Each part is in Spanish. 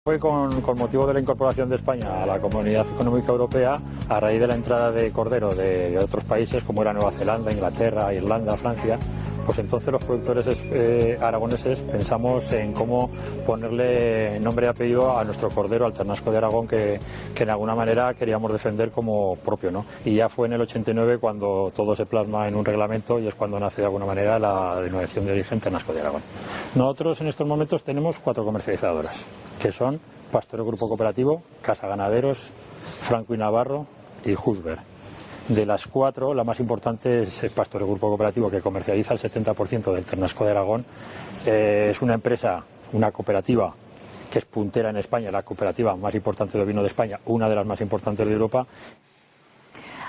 Fue con motivo de la incorporación de España a la Comunidad Económica Europea a raíz de la entrada de cordero de otros países como era Nueva Zelanda, Inglaterra, Irlanda, Francia. Pues entonces los productores aragoneses pensamos en cómo ponerle nombre y apellido a nuestro cordero, al ternasco de Aragón, que de alguna manera queríamos defender como propio, ¿no? Y ya fue en el 89 cuando todo se plasma en un reglamento y es cuando nace de alguna manera la denominación de origen ternasco de Aragón. Nosotros en estos momentos tenemos 4 comercializadoras, que son Pastoreo Grupo Cooperativo, Casa Ganaderos, Franco y Navarro y Husberg. De las 4, la más importante es Pastoreo Grupo Cooperativo, que comercializa el 70% del ternasco de Aragón. Es una empresa, una cooperativa que es puntera en España, la cooperativa más importante de ovino de España, una de las más importantes de Europa.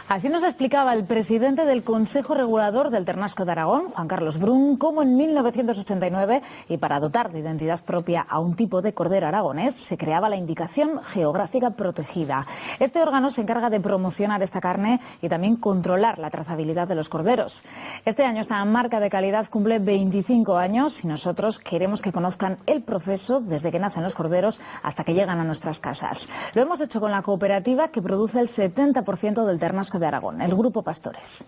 Así nos explicaba el presidente del Consejo Regulador del Ternasco de Aragón, Juan Carlos Brun, cómo en 1989, y para dotar de identidad propia a un tipo de cordero aragonés, se creaba la Indicación Geográfica Protegida. Este órgano se encarga de promocionar esta carne y también controlar la trazabilidad de los corderos. Este año esta marca de calidad cumple 25 años y nosotros queremos que conozcan el proceso desde que nacen los corderos hasta que llegan a nuestras casas. Lo hemos hecho con la cooperativa que produce el 70% del ternasco de Aragón, el Grupo Pastores.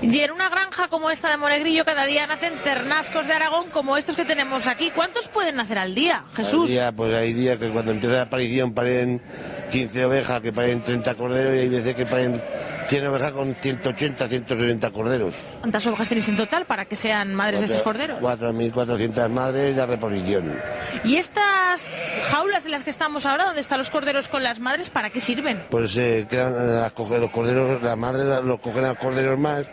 Y en una granja como esta de Monegrillo cada día nacen ternascos de Aragón como estos que tenemos aquí. ¿Cuántos pueden nacer al día, Jesús? Al día, pues hay días que cuando empieza la aparición paren 15 ovejas, que paren 30 corderos, y hay veces que paren 100 ovejas con 180, 160 corderos. ¿Cuántas ovejas tenéis en total para que sean madres de estos corderos? 4.400 madres de reposición. ¿Y estas jaulas en las que estamos ahora, donde están los corderos con las madres, para qué sirven? Pues quedan los corderos, las madres los cogen a los corderos más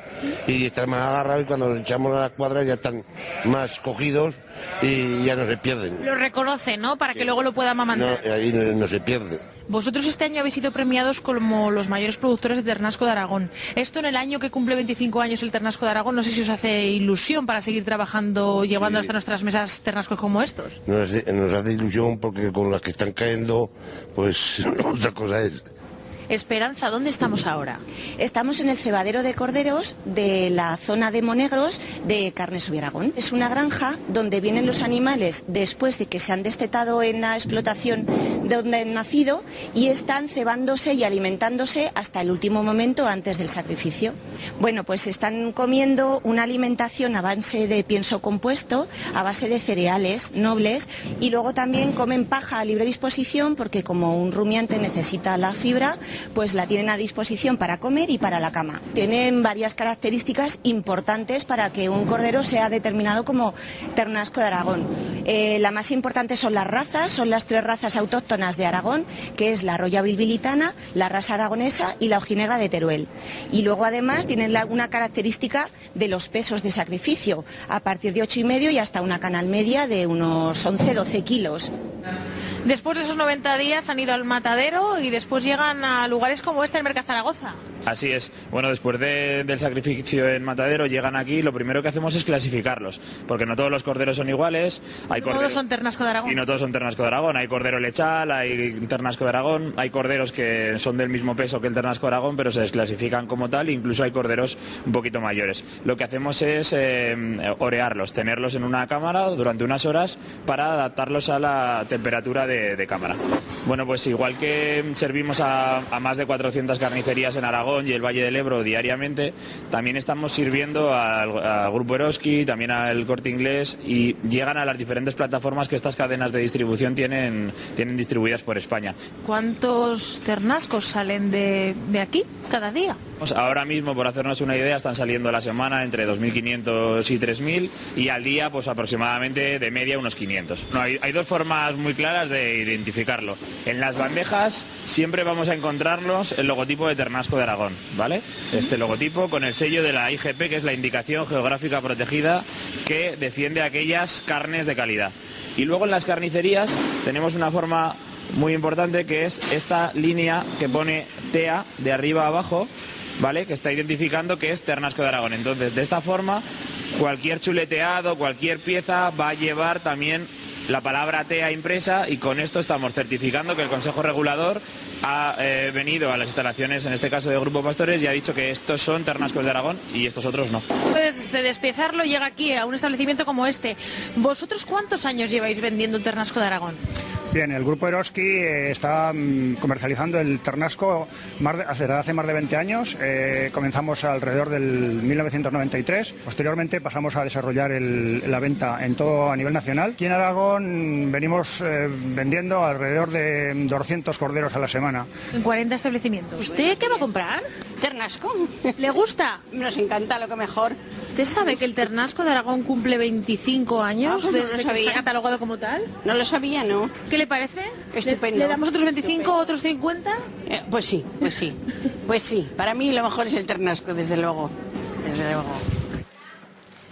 y están más agarrados, y cuando los echamos a las cuadras ya están más cogidos y ya no se pierden. Lo reconocen, ¿no? Para que luego lo pueda amamantar. No, ahí no se pierde. Vosotros este año habéis sido premiados como los mayores productores de ternasco de Aragón. Esto en el año que cumple 25 años el ternasco de Aragón, no sé si os hace ilusión para seguir trabajando, llevando hasta nuestras mesas ternascos como estos. Nos hace ilusión porque con las que están cayendo, pues otra cosa es. Esperanza, ¿dónde estamos ahora? Estamos en el cebadero de corderos de la zona de Monegros de Carnes Aragón. Es una granja donde vienen los animales después de que se han destetado en la explotación de donde han nacido y están cebándose y alimentándose hasta el último momento antes del sacrificio. Bueno, pues están comiendo una alimentación a base de pienso compuesto, a base de cereales nobles, y luego también comen paja a libre disposición porque como un rumiante necesita la fibra, pues la tienen a disposición para comer y para la cama. Tienen varias características importantes para que un cordero sea determinado como ternasco de Aragón. La más importante son las razas, son las 3 razas autóctonas de Aragón, que es la Roya Bilbilitana, la raza aragonesa y la ojinegra de Teruel. Y luego además tienen una característica de los pesos de sacrificio, a partir de 8,5 y hasta una canal media de unos 11-12 kilos. Después de esos 90 días han ido al matadero y después llegan a lugares como este, el Mercat Zaragoza. Así es. Bueno, después del sacrificio en matadero llegan aquí, lo primero que hacemos es clasificarlos, porque no todos los corderos son iguales. Todos son ternasco de Aragón. Y no todos son ternasco de Aragón. Hay cordero lechal, hay ternasco de Aragón, hay corderos que son del mismo peso que el ternasco de Aragón, pero se desclasifican como tal, incluso hay corderos un poquito mayores. Lo que hacemos es orearlos, tenerlos en una cámara durante unas horas para adaptarlos a la temperatura de cámara. Bueno, pues igual que servimos a más de 400 carnicerías en Aragón y el Valle del Ebro diariamente, también estamos sirviendo al Grupo Eroski, también al Corte Inglés, y llegan a las diferentes plataformas que estas cadenas de distribución tienen distribuidas por España. ¿Cuántos ternascos salen de aquí cada día? Ahora mismo, por hacernos una idea, están saliendo a la semana entre 2.500 y 3.000 y al día pues aproximadamente de media unos 500. No, hay 2 formas muy claras de identificarlo. En las bandejas siempre vamos a encontrarnos el logotipo de Ternasco de Aragón, ¿vale? Este logotipo con el sello de la IGP, que es la Indicación Geográfica Protegida, que defiende aquellas carnes de calidad. Y luego en las carnicerías tenemos una forma muy importante, que es esta línea que pone TEA de arriba a abajo, ¿vale? Que está identificando que es Ternasco de Aragón. Entonces, de esta forma, cualquier chuleteado, cualquier pieza va a llevar también la palabra TEA impresa, y con esto estamos certificando que el Consejo Regulador ha venido a las instalaciones, en este caso de Grupo Pastores, y ha dicho que estos son ternascos de Aragón y estos otros no. Pues de despiezarlo llega aquí a un establecimiento como este. ¿Vosotros cuántos años lleváis vendiendo un ternasco de Aragón? Bien, el Grupo Eroski está comercializando el ternasco hace más de 20 años. Comenzamos alrededor del 1993. Posteriormente pasamos a desarrollar la venta en todo a nivel nacional. Aquí en Aragón venimos vendiendo alrededor de 200 corderos a la semana. En 40 establecimientos. ¿Usted qué va a comprar? Ternasco. ¿Le gusta? Nos encanta, lo que mejor. ¿Usted sabe que el ternasco de Aragón cumple 25 años pues no desde lo que sabía. está catalogado como tal? No lo sabía, ¿no? ¿Qué le parece? Estupendo. ¿Le damos otros 25, otros 50? Pues sí, pues sí. Pues sí, para mí lo mejor es el ternasco, desde luego. Desde luego.